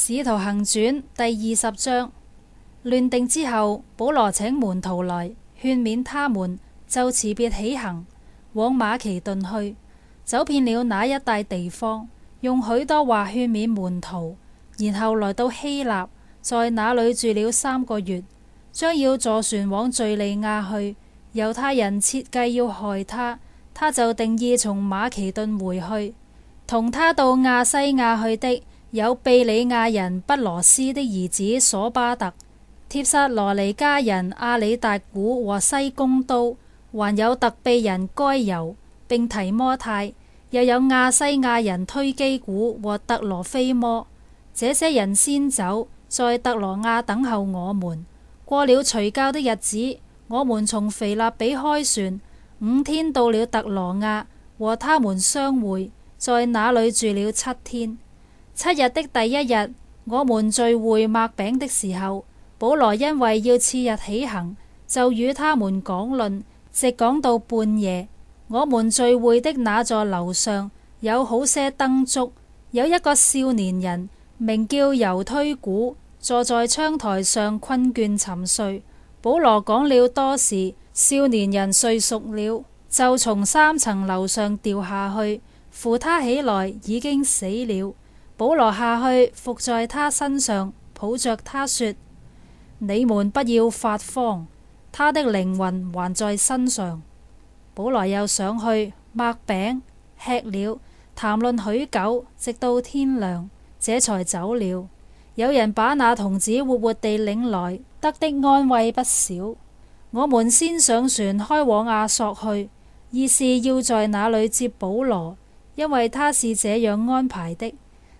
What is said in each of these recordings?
使徒行傳第20章。亂定之後，保羅請門徒來勸勉他們，就辭別起行，往馬其頓去，走遍了那一帶地方，用許多話勸勉門徒，然後來到希臘，在那裏住了3個月，將要坐船往敘利亞去。猶太人設計要害他，他就定意從馬其頓回去。同他到亞西亞去的有庇里亞人畢羅斯的兒子索巴特、帖撒羅尼迦人阿里達古和西公都，還有特庇人該猶並提摩太，又有亞西亞人推基古和特羅菲摩。這些人先走，在特羅亞等候我們。過了除酵的日子，我們從腓立比開船，5天到了特羅亞，和他們相會，在那裏住了7天。7日的第一日，我們聚會擘餅的時候，保羅因為要次日起行，就與他們講論，直講到半夜。我們聚會的那座樓上有好些燈燭，有一個少年人名叫猶推古，坐在窗台上困倦沉睡。保羅講了多時，少年人睡熟了，就從3層樓上掉下去，扶他起來，已經死了。保羅下去伏在他身上，抱着他說：你們不要發慌，他的靈魂還在身上。保羅又上去擘餅吃了，談論許久，直到天亮，這才走了。有人把那童子活活地領來，得的安慰不少。我們先上船開往亞朔去，意是要在那裏接保羅，因為他是這樣安排的。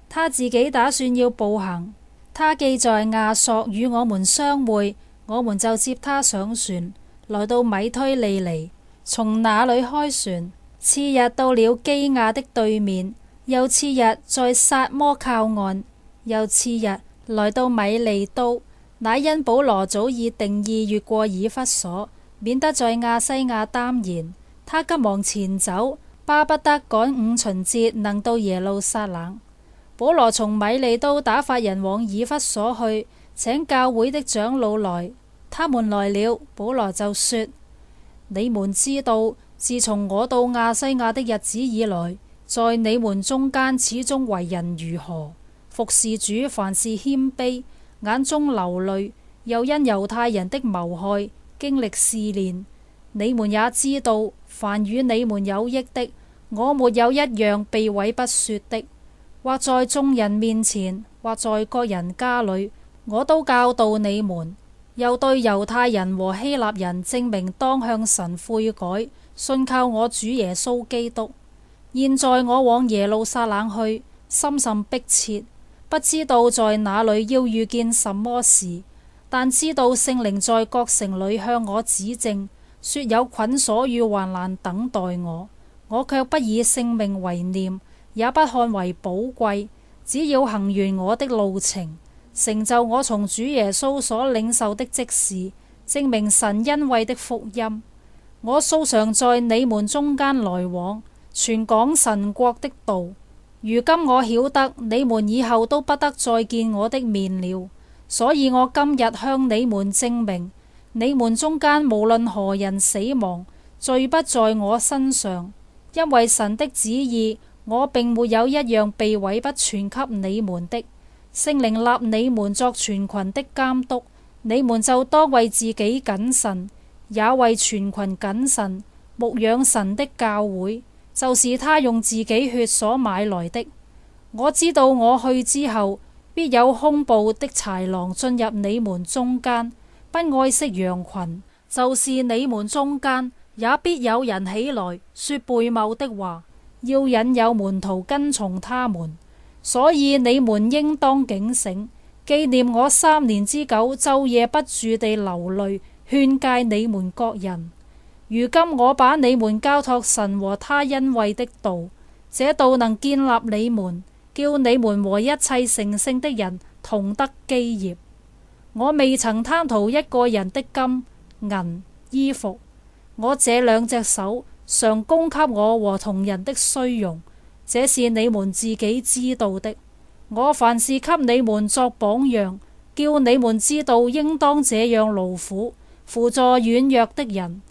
他自己打算要步行，他既在亞朔與我們相會，我們就接他上船，來到米推利尼，從那裏開船。次日到了基亞的對面，又次日在撒摩靠岸，又次日來到米利都。乃因保羅早已定意越過以弗所，免得在亞西亞耽延，他急忙前走，巴不得趕5旬節能到耶路撒冷。保羅從米利都打發人往以弗所去，請教會的長老來。他們來了，保羅就說：你們知道，自從我到亞西亞的日子以來，在你們中間始終為人如何，服侍主，凡事謙卑，眼中流淚，又因猶太人的謀害經歷試煉。你們也知道，凡與你們有益的，我沒有一樣避諱不說的。或在眾人面前，或在各人家裏，我都教導你們，又對猶太人和希臘人證明當向神悔改，信靠我主耶穌基督。現在我往耶路撒冷去，心甚迫切，不知道在哪裏要遇見什麼事，但知道聖靈在各城裏向我指證，說有捆鎖與患難等待我。我卻不以性命為念，也不看為寶貴，只要行完我的路程，成就我從主耶穌所領受的職事，證明神恩惠的福音。我素常在你們中間來往，傳講神國的道。如今我曉得你們以後都不得再見我的面了，所以我今日向你們證明，你們中間無論何人死亡，罪不在我身上，因為神的旨意，我並沒有一樣避諱不傳給你們的。聖靈立你們作全群的監督，你們就當為自己謹慎，也為全群謹慎，牧養神的教會，就是他用自己血所買來的。我知道我去之後，必有兇暴的豺狼進入你們中間，不愛惜羊群，就是你們中間也必有人起來說悖謬的話，要引誘門徒跟從他們。所以你們應當警醒，紀念我3年之久，晝夜不住地流淚勸誡你們各人。如今我把你們交託神和他恩惠的道，這道能建立你們，叫你們和一切成聖的人同得基業。我未曾貪圖一個人的金銀衣服，我這2隻手常供給我和同人的需用，這是你們自己知道的。我凡事給你們作榜樣，叫你們知道應當這樣勞苦，扶助軟弱的人，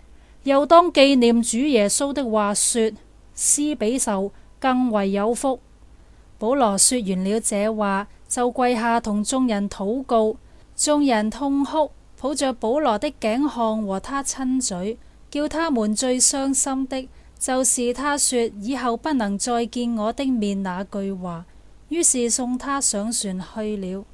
又當紀念主耶穌的話說：施比受更為有福。保羅說完了這話，就跪下同眾人禱告。眾人痛哭，抱着保羅的頸項和他親嘴。叫他們最傷心的，就是他說以後不能再見我的面那句話。於是送他上船去了。